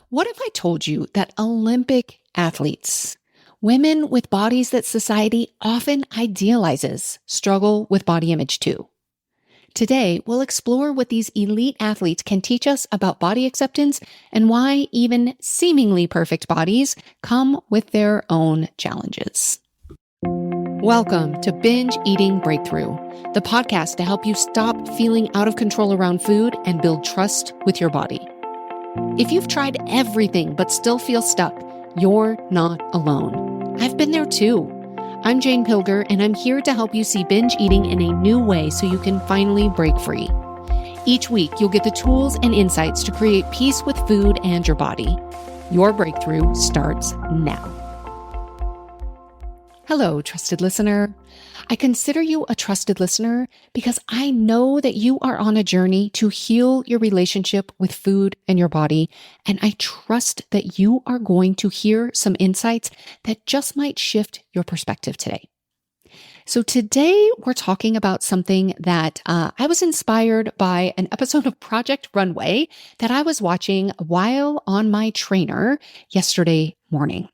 What if I told you that Olympic athletes, women with bodies that society often idealizes, struggle with body image too? Today, we'll explore what these elite athletes can teach us about body acceptance and why even seemingly perfect bodies come with their own challenges. Welcome to Binge Eating Breakthrough, the podcast to help you stop feeling out of control around food and build trust with your body. If you've tried everything but still feel stuck, you're not alone. I've been there too. I'm Jane Pilger, and I'm here to help you see binge eating in a new way so you can finally break free. Each week, you'll get the tools and insights to create peace with food and your body. Your breakthrough starts now. Hello, trusted listener. I consider you a trusted listener because I know that you are on a journey to heal your relationship with food and your body, and I trust that you are going to hear some insights that just might shift your perspective today. So today we're talking about something that I was inspired by an episode of Project Runway that I was watching while on my trainer yesterday morning.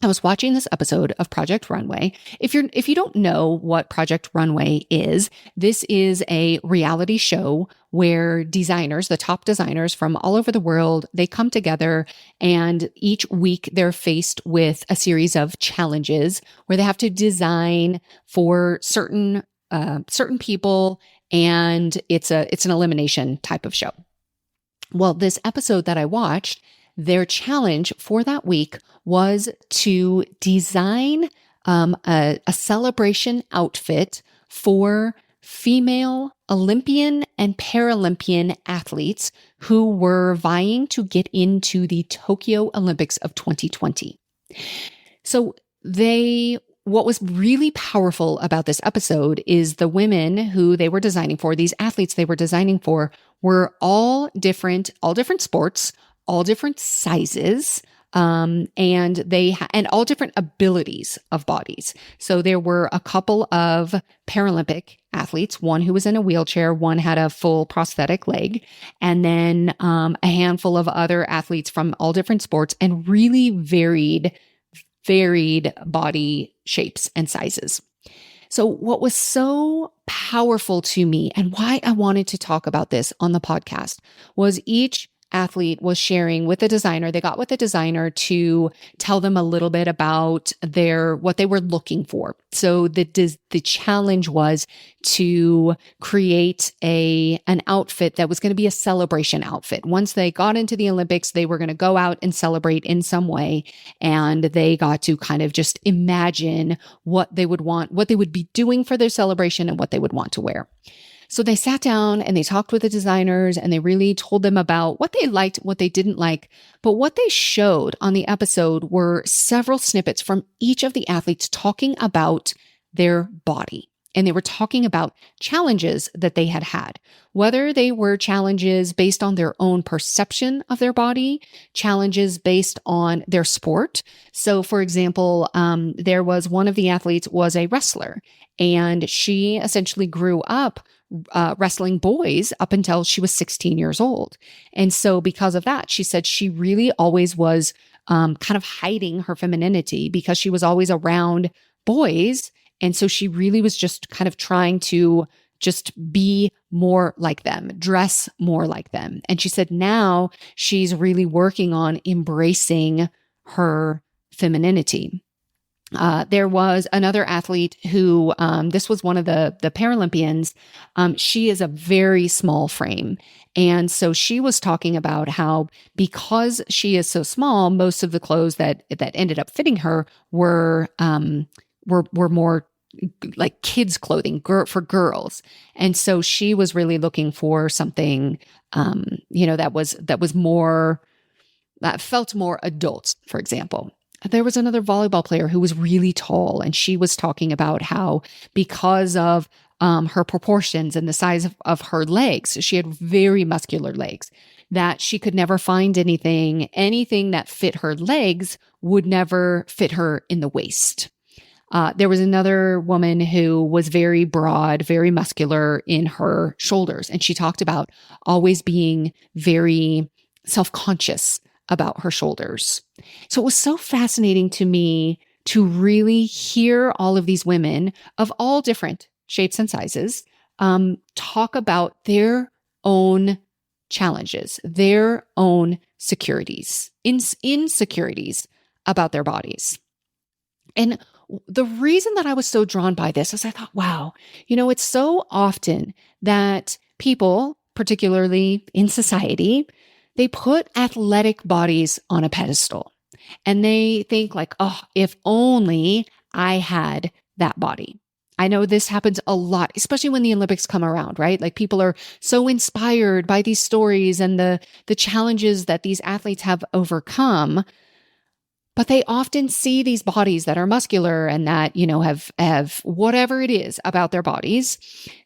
I was watching this episode of Project Runway. If you don't know what Project Runway is, this is a reality show where designers, the top designers from all over the world, they come together, and each week they're faced with a series of challenges where they have to design for certain people, and it's an elimination type of show. Well, this episode that I watched, their challenge for that week was to design a celebration outfit for female Olympian and Paralympian athletes who were vying to get into the Tokyo Olympics of 2020. So what was really powerful about this episode is the women who they were designing for, these athletes they were designing for, were all different sports, all different sizes, and all different abilities of bodies. So there were a couple of Paralympic athletes, one who was in a wheelchair, one had a full prosthetic leg, and then a handful of other athletes from all different sports and really varied body shapes and sizes. So what was so powerful to me and why I wanted to talk about this on the podcast was each athlete was sharing with the designer. They got with the designer to tell them a little bit about what they were looking for. So the challenge was to create an outfit that was going to be a celebration outfit. Once they got into the Olympics, they were going to go out and celebrate in some way, and they got to kind of just imagine what they would want, what they would be doing for their celebration, and what they would want to wear. So they sat down and they talked with the designers, and they really told them about what they liked, what they didn't like. But what they showed on the episode were several snippets from each of the athletes talking about their body. And they were talking about challenges that they had had, whether they were challenges based on their own perception of their body, challenges based on their sport. So for example, there was one of the athletes was a wrestler, and she essentially grew up wrestling boys up until she was 16 years old. And so because of that, she said she really always was kind of hiding her femininity because she was always around boys. And so she really was just kind of trying to just be more like them, dress more like them. And she said now she's really working on embracing her femininity. There was another athlete who, this was one of the Paralympians. She is a very small frame. And so she was talking about how because she is so small, most of the clothes that ended up fitting her were more like kids' clothing for girls. And so she was really looking for something, that felt more adult, for example. There was another volleyball player who was really tall, and she was talking about how because of her proportions and the size of her legs, she had very muscular legs, that she could never find anything that fit her legs would never fit her in the waist. There was another woman who was very broad, very muscular in her shoulders, and she talked about always being very self-conscious about her shoulders. So it was so fascinating to me to really hear all of these women of all different shapes and sizes talk about their own challenges, their own insecurities about their bodies. And the reason that I was so drawn by this is I thought, wow, it's so often that people, particularly in society, they put athletic bodies on a pedestal and they think like, oh, if only I had that body. I know this happens a lot, especially when the Olympics come around, right? Like people are so inspired by these stories and the challenges that these athletes have overcome. But they often see these bodies that are muscular and that, have whatever it is about their bodies.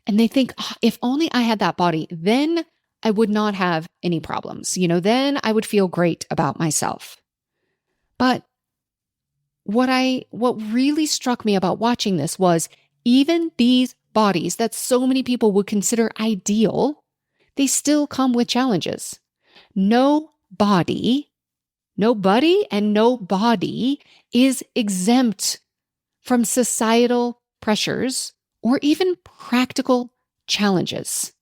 And they think, oh, if only I had that body, then I would not have any problems. Then I would feel great about myself. But what really struck me about watching this was even these bodies that so many people would consider ideal, they still come with challenges. Nobody and no body is exempt from societal pressures or even practical challenges.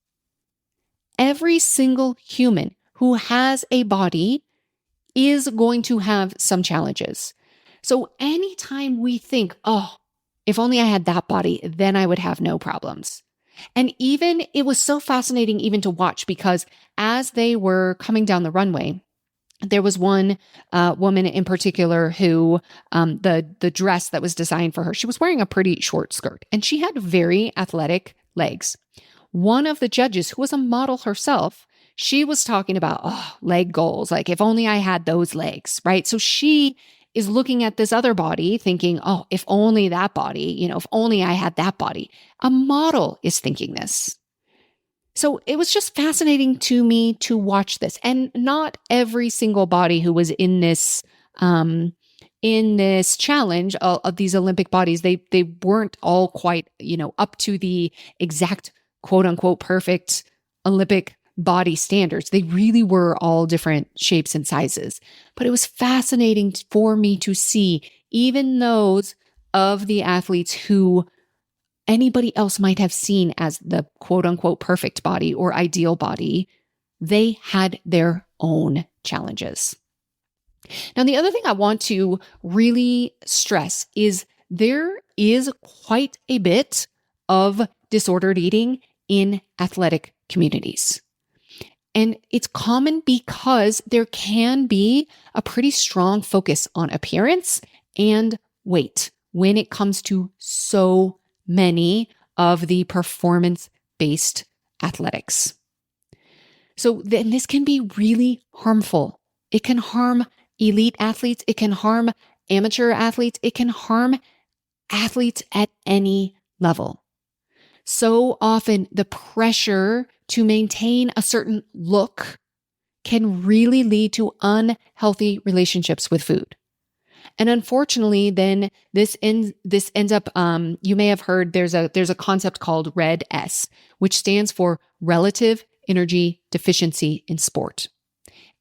Every single human who has a body is going to have some challenges. So anytime we think, oh, if only I had that body, then I would have no problems. And even it was so fascinating even to watch because as they were coming down the runway, there was one woman in particular who the dress that was designed for her, she was wearing a pretty short skirt and she had very athletic legs. One of the judges, who was a model herself, she was talking about, leg goals, like if only I had those legs, right? So she is looking at this other body thinking, oh, if only that body, if only I had that body. A model is thinking this. So it was just fascinating to me to watch this. And not every single body who was in this challenge of these Olympic bodies, they weren't all quite, up to the exact quote unquote perfect Olympic body standards. They really were all different shapes and sizes. But it was fascinating for me to see even those of the athletes who anybody else might have seen as the quote unquote perfect body or ideal body, they had their own challenges. Now, the other thing I want to really stress is there is quite a bit of disordered eating in athletic communities. And it's common because there can be a pretty strong focus on appearance and weight when it comes to so many of the performance-based athletics. So then this can be really harmful. It can harm elite athletes. It can harm amateur athletes. It can harm athletes at any level. So often the pressure to maintain a certain look can really lead to unhealthy relationships with food. And unfortunately, then this ends up, you may have heard there's a concept called RED-S, which stands for relative energy deficiency in sport.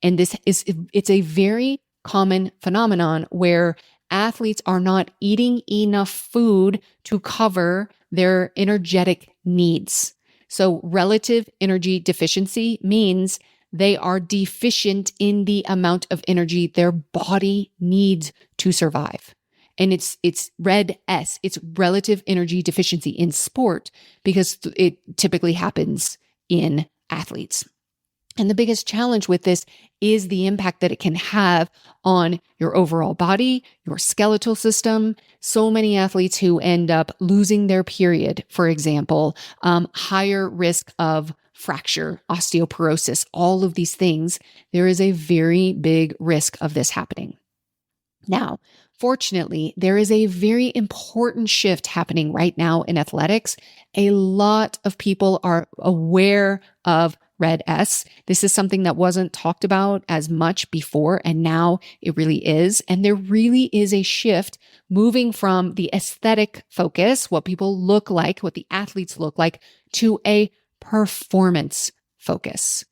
And it's a very common phenomenon where athletes are not eating enough food to cover their energetic needs. So relative energy deficiency means they are deficient in the amount of energy their body needs to survive. And it's RED-S, it's relative energy deficiency in sport because it typically happens in athletes. And the biggest challenge with this is the impact that it can have on your overall body, your skeletal system. So many athletes who end up losing their period, for example, higher risk of fracture, osteoporosis, all of these things. There is a very big risk of this happening. Now, fortunately, there is a very important shift happening right now in athletics. A lot of people are aware of RED-S. This is something that wasn't talked about as much before, and now it really is. And there really is a shift moving from the aesthetic focus, what people look like, what the athletes look like, to a performance focus.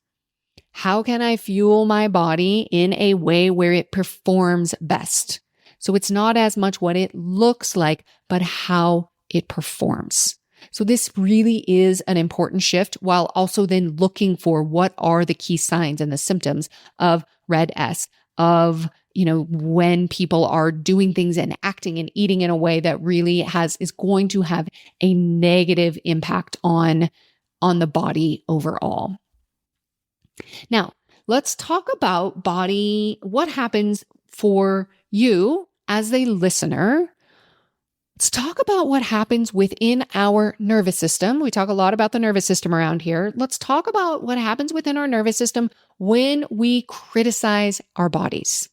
How can I fuel my body in a way where it performs best? So it's not as much what it looks like, but how it performs. So this really is an important shift, while also then looking for what are the key signs and the symptoms of red S, of, when people are doing things and acting and eating in a way that really is going to have a negative impact on the body overall. Now, let's talk about what happens for you as a listener. Let's talk about what happens within our nervous system. We talk a lot about the nervous system around here. Let's talk about what happens within our nervous system when we criticize our bodies.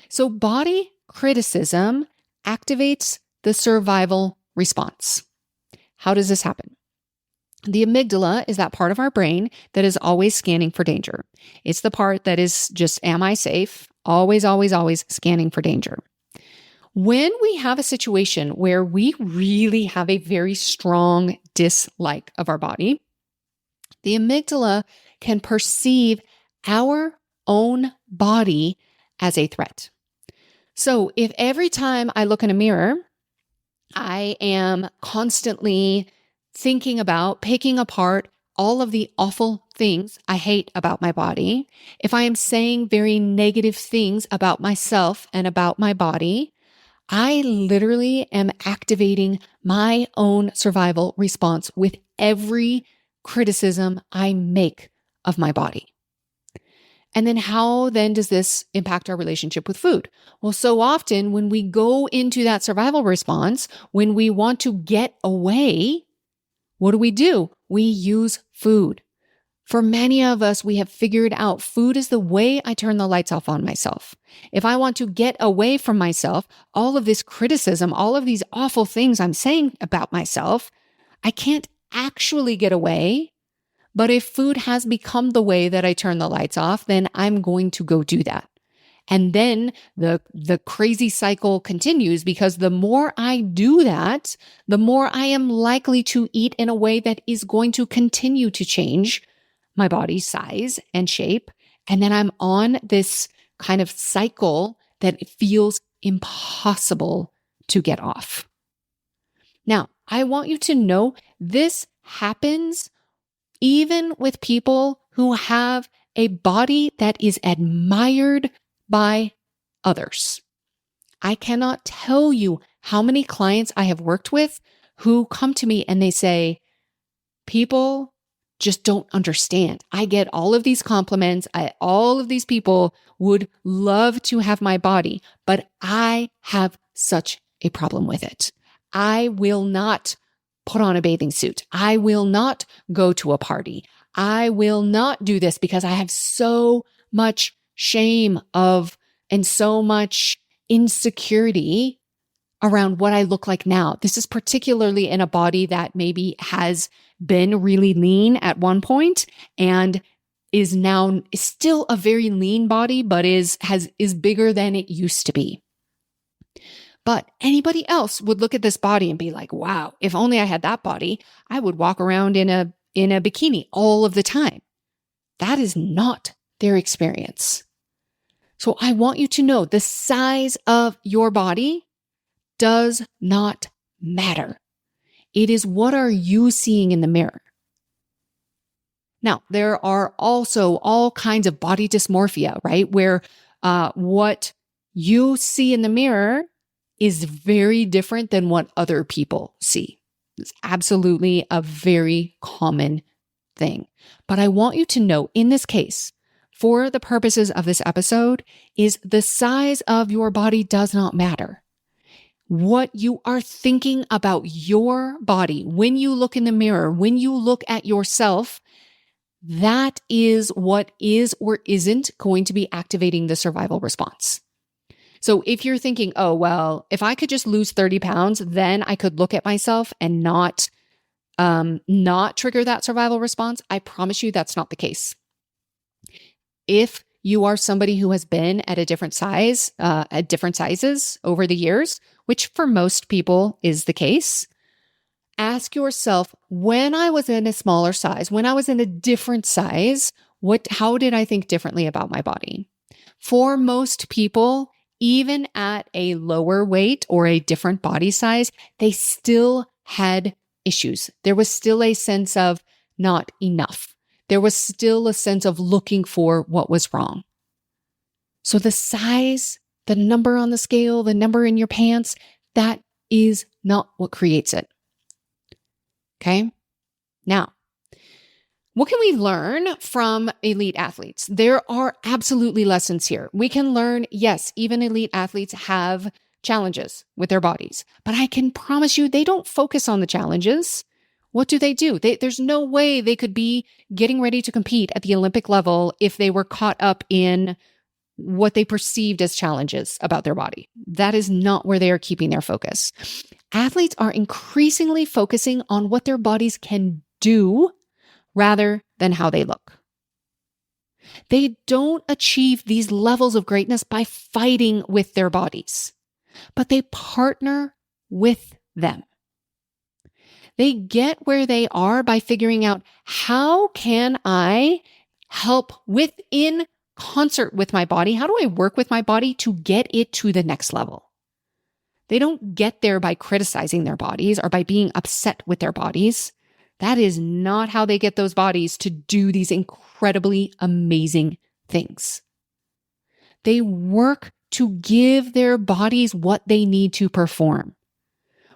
So body criticism activates the survival response. How does this happen? The amygdala is that part of our brain that is always scanning for danger. It's the part that is just, am I safe? Always, always, always scanning for danger. When we have a situation where we really have a very strong dislike of our body, the amygdala can perceive our own body as a threat. So if every time I look in a mirror, I am constantly thinking about picking apart all of the awful things I hate about my body, if I am saying very negative things about myself and about my body, I literally am activating my own survival response with every criticism I make of my body. And then how then does this impact our relationship with food? Well, so often when we go into that survival response, when we want to get away, what do? We use food. For many of us, we have figured out food is the way I turn the lights off on myself. If I want to get away from myself, all of this criticism, all of these awful things I'm saying about myself, I can't actually get away. But if food has become the way that I turn the lights off, then I'm going to go do that. And then the crazy cycle continues, because the more I do that, the more I am likely to eat in a way that is going to continue to change my body's size and shape. And then I'm on this kind of cycle that feels impossible to get off. Now, I want you to know this happens even with people who have a body that is admired by others. I cannot tell you how many clients I have worked with who come to me and they say, people just don't understand. I get all of these compliments. All of these people would love to have my body, but I have such a problem with it. I will not put on a bathing suit. I will not go to a party. I will not do this because I have so much shame and so much insecurity around what I look like now. This is particularly in a body that maybe has been really lean at one point and is now still a very lean body, but is bigger than it used to be. But anybody else would look at this body and be like, wow, if only I had that body, I would walk around in a bikini all of the time. That is not their experience. So I want you to know the size of your body does not matter. It is what are you seeing in the mirror. Now, there are also all kinds of body dysmorphia, right? Where what you see in the mirror is very different than what other people see. It's absolutely a very common thing. But I want you to know in this case, for the purposes of this episode, is the size of your body does not matter. What you are thinking about your body when you look in the mirror, when you look at yourself, that is what is or isn't going to be activating the survival response. So if you're thinking, oh, well, if I could just lose 30 pounds, then I could look at myself and not trigger that survival response, I promise you that's not the case. If you are somebody who has been at a different size, at different sizes over the years, which for most people is the case, ask yourself, when I was in a smaller size, when I was in a different size, How did I think differently about my body? For most people, even at a lower weight or a different body size, they still had issues. There was still a sense of not enough. There was still a sense of looking for what was wrong. So the size, the number on the scale, the number in your pants, that is not what creates it. Okay? Now, what can we learn from elite athletes? There are absolutely lessons here. We can learn, yes, even elite athletes have challenges with their bodies, but I can promise you they don't focus on the challenges. What do? There's no way they could be getting ready to compete at the Olympic level if they were caught up in what they perceived as challenges about their body. That is not where they are keeping their focus. Athletes are increasingly focusing on what their bodies can do rather than how they look. They don't achieve these levels of greatness by fighting with their bodies, but they partner with them. They get where they are by figuring out, how can I help within concert with my body? How do I work with my body to get it to the next level? They don't get there by criticizing their bodies or by being upset with their bodies. That is not how they get those bodies to do these incredibly amazing things. They work to give their bodies what they need to perform.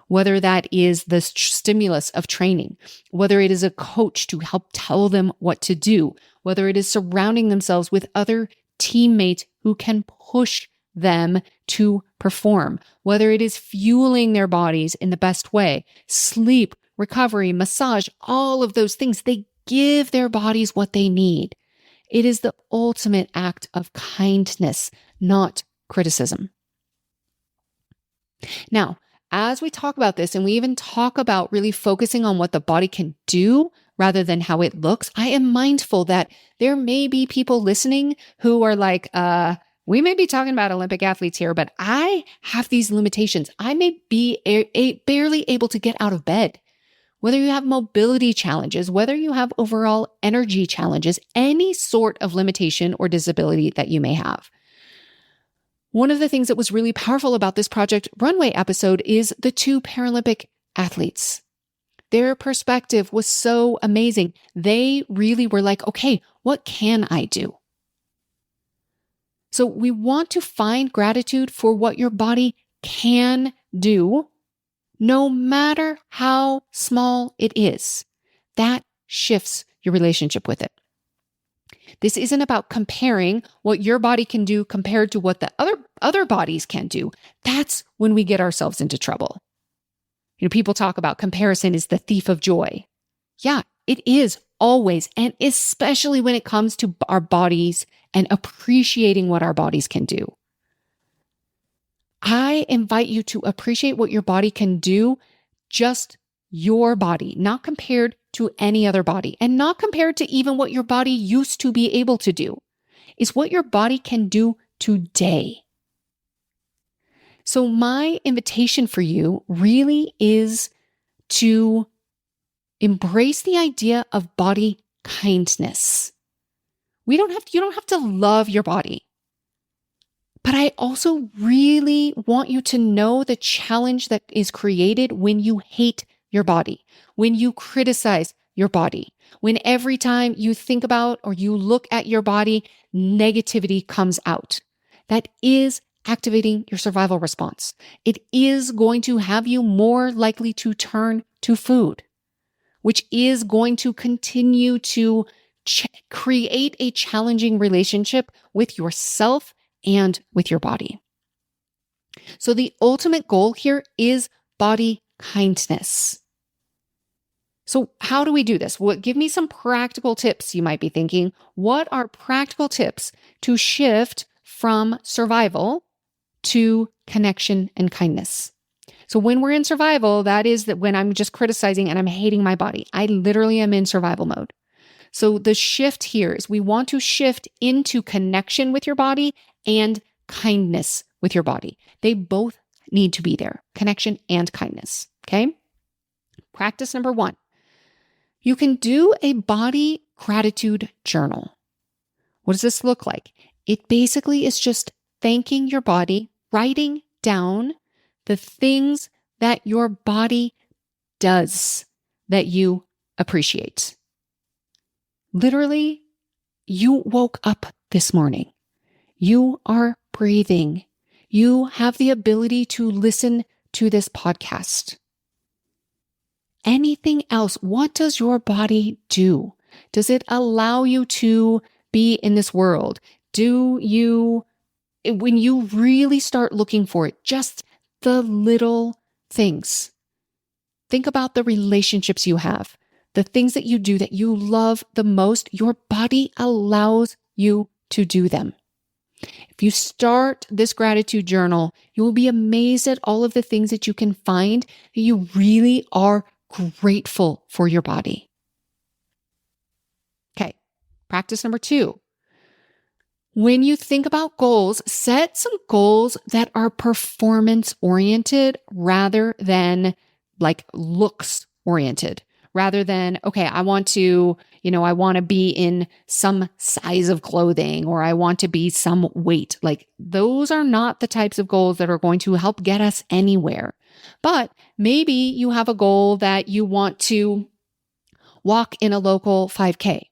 Whether that is the stimulus of training, whether it is a coach to help tell them what to do, whether it is surrounding themselves with other teammates who can push them to perform, whether it is fueling their bodies in the best way, sleep, recovery, massage, all of those things, they give their bodies what they need. It is the ultimate act of kindness, not criticism. Now, as we talk about this, and we even talk about really focusing on what the body can do rather than how it looks, I am mindful that there may be people listening who are like, we may be talking about Olympic athletes here, but I have these limitations. I may be barely able to get out of bed. Whether you have mobility challenges, whether you have overall energy challenges, any sort of limitation or disability that you may have. One of the things that was really powerful about this Project Runway episode is the two Paralympic athletes. Their perspective was so amazing. They really were like, okay, what can I do? So we want to find gratitude for what your body can do, no matter how small it is. That shifts your relationship with it. This isn't about comparing what your body can do compared to what the other bodies can do. That's when we get ourselves into trouble. People talk about comparison is the thief of joy. Yeah, it is always, and especially when it comes to our bodies and appreciating what our bodies can do. I invite you to appreciate what your body can do, just your body, not compared to any other body, and not compared to even what your body used to be able to do. It's what your body can do today. So my invitation for you really is to embrace the idea of body kindness. You don't have to love your body. But I also really want you to know the challenge that is created when you hate your body, when you criticize your body, when every time you think about or you look at your body, negativity comes out. That is activating your survival response. It is going to have you more likely to turn to food, which is going to continue to create a challenging relationship with yourself and with your body. So the ultimate goal here is body kindness. So how do we do this? Well, give me some practical tips, you might be thinking. What are practical tips to shift from survival to connection and kindness? So when we're in survival, that is that when I'm just criticizing and I'm hating my body. I literally am in survival mode. So the shift here is we want to shift into connection with your body and kindness with your body. They both need to be there, connection and kindness, okay? Practice number 1. You can do a body gratitude journal. What does this look like? It basically is just thanking your body, writing down the things that your body does that you appreciate. Literally, you woke up this morning. You are breathing. You have the ability to listen to this podcast. Anything else? What does your body do? Does it allow you to be in this world? When you really start looking for it, just the little things. Think about the relationships you have, the things that you do that you love the most. Your body allows you to do them. If you start this gratitude journal, you will be amazed at all of the things that you can find that you really are grateful for your body. Okay, practice number 2. When you think about goals, set some goals that are performance oriented rather than like looks oriented. Rather than, okay, I want to be in some size of clothing, or I want to be some weight. Like, those are not the types of goals that are going to help get us anywhere. But maybe you have a goal that you want to walk in a local 5K.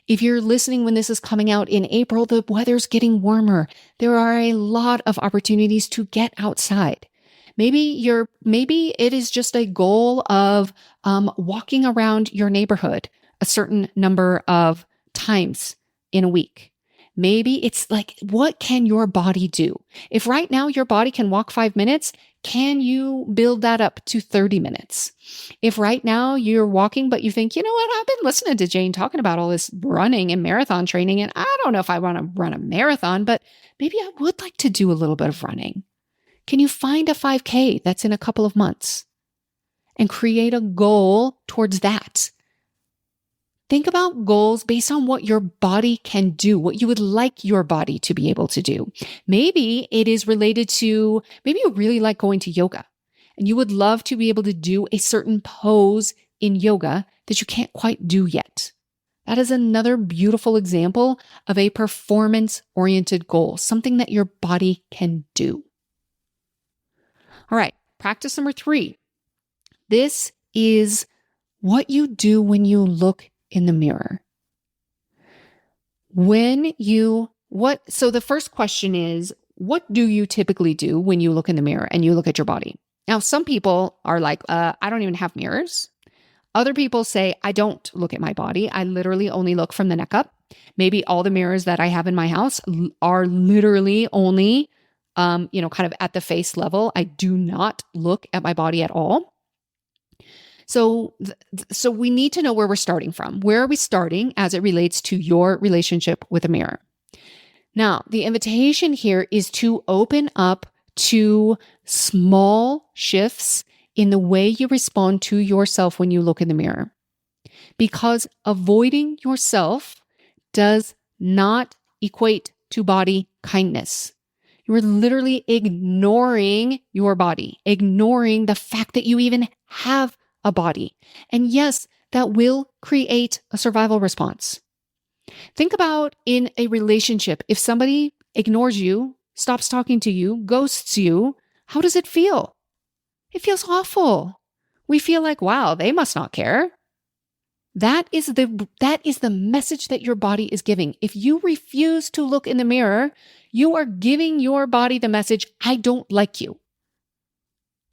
If you're listening when this is coming out in April, the weather's getting warmer. There are a lot of opportunities to get outside. Maybe it is just a goal of walking around your neighborhood a certain number of times in a week. Maybe it's like, what can your body do? If right now your body can walk 5 minutes, can you build that up to 30 minutes? If right now you're walking, but you think, you know what, I've been listening to Jane talking about all this running and marathon training, and I don't know if I want to run a marathon, but maybe I would like to do a little bit of running. Can you find a 5K that's in a couple of months and create a goal towards that? Think about goals based on what your body can do, what you would like your body to be able to do. Maybe it is related to, maybe you really like going to yoga and you would love to be able to do a certain pose in yoga that you can't quite do yet. That is another beautiful example of a performance-oriented goal, something that your body can do. All right, practice number 3. This is what you do when you look in the mirror. So the first question is, what do you typically do when you look in the mirror and you look at your body? Now, some people are like, I don't even have mirrors. Other people say, I don't look at my body. I literally only look from the neck up. Maybe all the mirrors that I have in my house are literally only, kind of at the face level. I do not look at my body at all. So we need to know where we're starting from. Where are we starting as it relates to your relationship with a mirror? Now, the invitation here is to open up to small shifts in the way you respond to yourself when you look in the mirror. Because avoiding yourself does not equate to body kindness. You are literally ignoring your body, ignoring the fact that you even have a body. And yes, that will create a survival response. Think about in a relationship, if somebody ignores you, stops talking to you, ghosts you, how does it feel? It feels awful. We feel like, wow, they must not care. That is the message that your body is giving. If you refuse to look in the mirror, you are giving your body the message, I don't like you.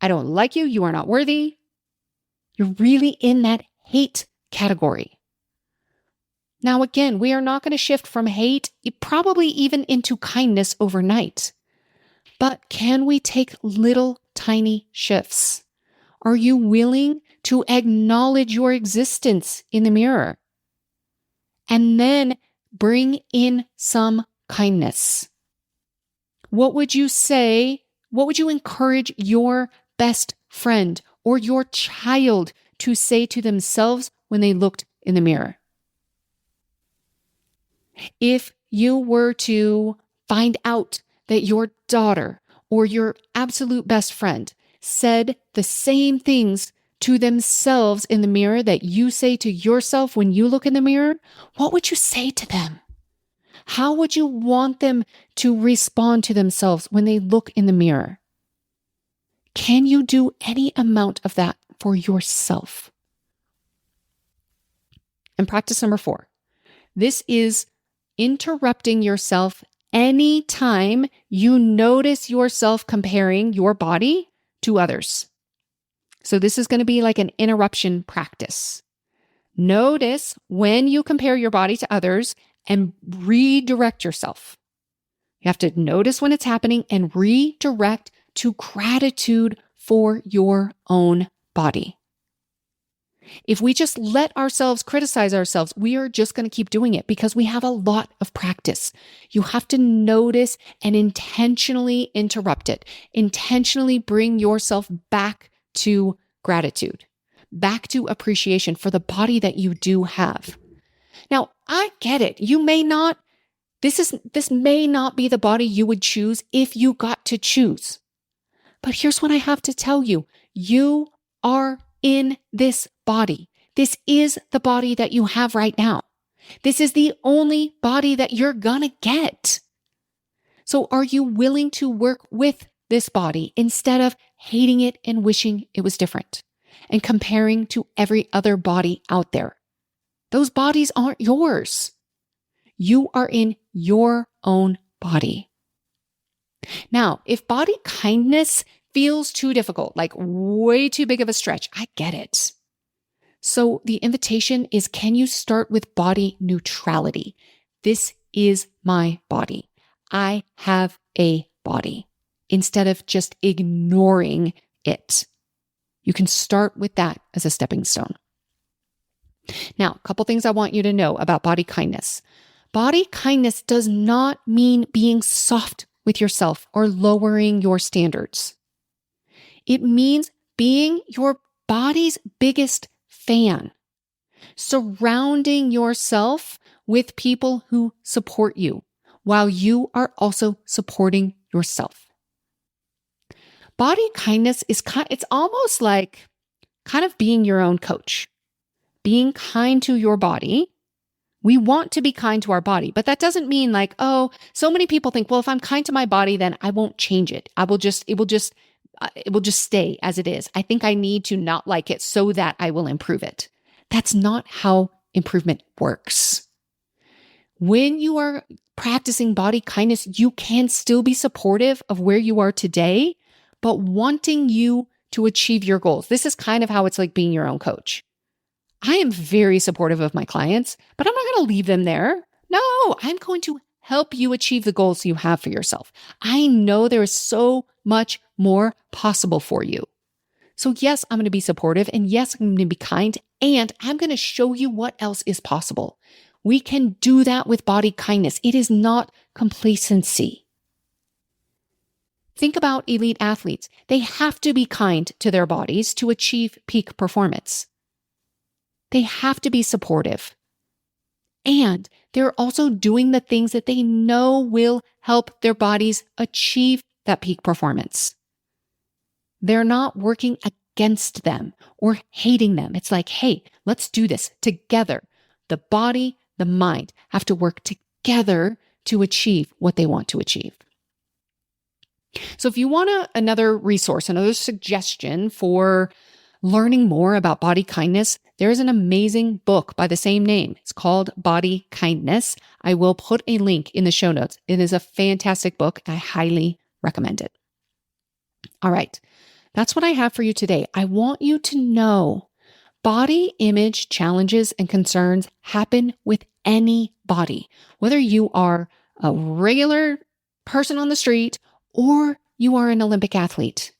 I don't like you. You are not worthy. You're really in that hate category. Now, again, we are not going to shift from hate, probably even into kindness overnight. But can we take little tiny shifts? Are you willing to acknowledge your existence in the mirror? And then bring in some kindness. What would you say? What would you encourage your best friend or your child to say to themselves when they looked in the mirror? If you were to find out that your daughter or your absolute best friend said the same things to themselves in the mirror that you say to yourself when you look in the mirror, what would you say to them? How would you want them to respond to themselves when they look in the mirror? Can you do any amount of that for yourself? And practice number 4. This is interrupting yourself anytime you notice yourself comparing your body to others. So this is going to be like an interruption practice. Notice when you compare your body to others and redirect yourself. You have to notice when it's happening and redirect to gratitude for your own body. If we just let ourselves criticize ourselves, we are just going to keep doing it because we have a lot of practice. You have to notice and intentionally interrupt it. Intentionally bring yourself back to gratitude, back to appreciation for the body that you do have. Now, I get it. You may not, this may not be the body you would choose if you got to choose. But here's what I have to tell you. You are in this body. This is the body that you have right now. This is the only body that you're gonna get. So are you willing to work with this body instead of hating it and wishing it was different and comparing to every other body out there? Those bodies aren't yours. You are in your own body. Now, if body kindness feels too difficult, like way too big of a stretch, I get it. So the invitation is, can you start with body neutrality? This is my body. I have a body. Instead of just ignoring it. You can start with that as a stepping stone. Now, a couple things I want you to know about body kindness. Body kindness does not mean being soft with yourself or lowering your standards. It means being your body's biggest fan, surrounding yourself with people who support you while you are also supporting yourself. Body kindness is it's almost like kind of being your own coach, being kind to your body. We want to be kind to our body, but that doesn't mean like, oh, so many people think, well, if I'm kind to my body, then I won't change it. It will just stay as it is. I think I need to not like it so that I will improve it. That's not how improvement works. When you are practicing body kindness, you can still be supportive of where you are today, but wanting you to achieve your goals. This is kind of how it's like being your own coach. I am very supportive of my clients, but I'm not going to leave them there. No, I'm going to help you achieve the goals you have for yourself. I know there is so much more possible for you. So yes, I'm going to be supportive, and yes, I'm going to be kind, and I'm going to show you what else is possible. We can do that with body kindness. It is not complacency. Think about elite athletes. They have to be kind to their bodies to achieve peak performance. They have to be supportive. And they're also doing the things that they know will help their bodies achieve that peak performance. They're not working against them or hating them. It's like, hey, let's do this together. The body, the mind have to work together to achieve what they want to achieve. So if you want another resource, another suggestion for learning more about body kindness, there is an amazing book by the same name. It's called Body Kindness. I will put a link in the show notes. It is a fantastic book. I highly recommend it. All right. That's what I have for you today. I want you to know body image challenges and concerns happen with any body, whether you are a regular person on the street or you are an Olympic athlete.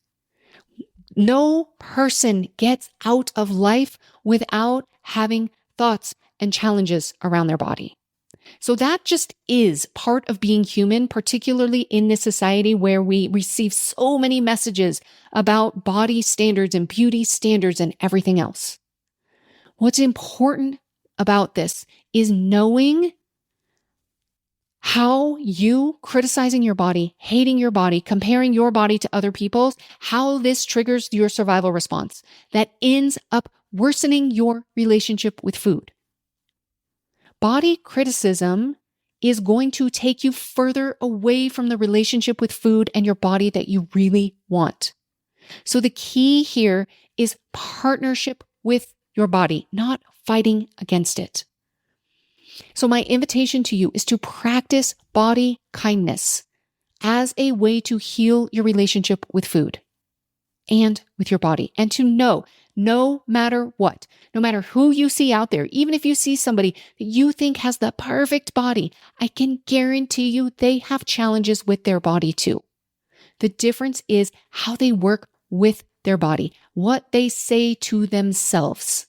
No person gets out of life without having thoughts and challenges around their body. So that just is part of being human, particularly in this society where we receive so many messages about body standards and beauty standards and everything else. What's important about this is knowing how you criticizing your body, hating your body, comparing your body to other people's, how this triggers your survival response that ends up worsening your relationship with food. Body criticism is going to take you further away from the relationship with food and your body that you really want. So the key here is partnership with your body, not fighting against it. So my invitation to you is to practice body kindness as a way to heal your relationship with food and with your body, and to know, no matter what, no matter who you see out there, even if you see somebody that you think has the perfect body, I can guarantee you they have challenges with their body too. The difference is how they work with their body, what they say to themselves.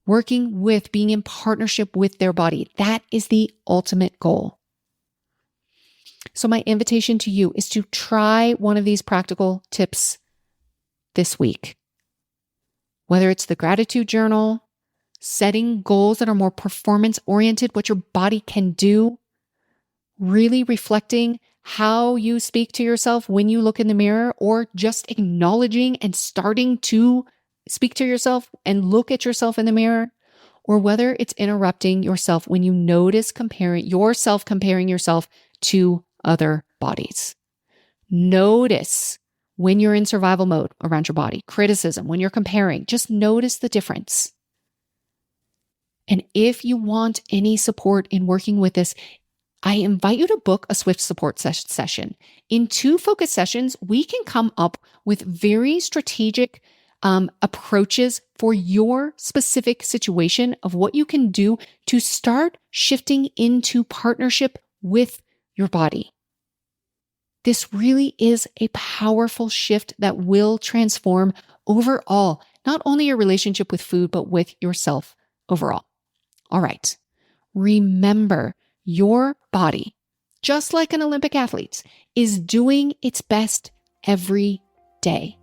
Working with, being in partnership with their body, that is the ultimate goal. So my invitation to you is to try one of these practical tips this week. Whether it's the gratitude journal, setting goals that are more performance-oriented, what your body can do, really reflecting how you speak to yourself when you look in the mirror, or just acknowledging and starting to speak to yourself and look at yourself in the mirror, or whether it's interrupting yourself when you notice comparing yourself to other bodies. Notice when you're in survival mode around your body, criticism, when you're comparing, just notice the difference. And if you want any support in working with this, I invite you to book a Swift support session. In 2 focus sessions, we can come up with very strategic approaches for your specific situation of what you can do to start shifting into partnership with your body. This really is a powerful shift that will transform overall, not only your relationship with food, but with yourself overall. All right. Remember, your body, just like an Olympic athlete's, is doing its best every day.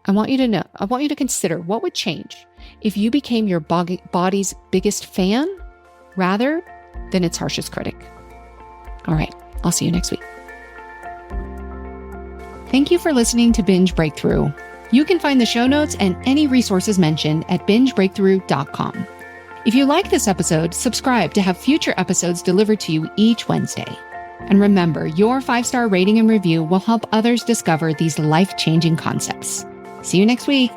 I want you to consider what would change if you became your body's biggest fan rather than its harshest critic. All right. I'll see you next week. Thank you for listening to Binge Breakthrough. You can find the show notes and any resources mentioned at bingebreakthrough.com. If you like this episode, subscribe to have future episodes delivered to you each Wednesday. And remember, your 5-star rating and review will help others discover these life-changing concepts. See you next week.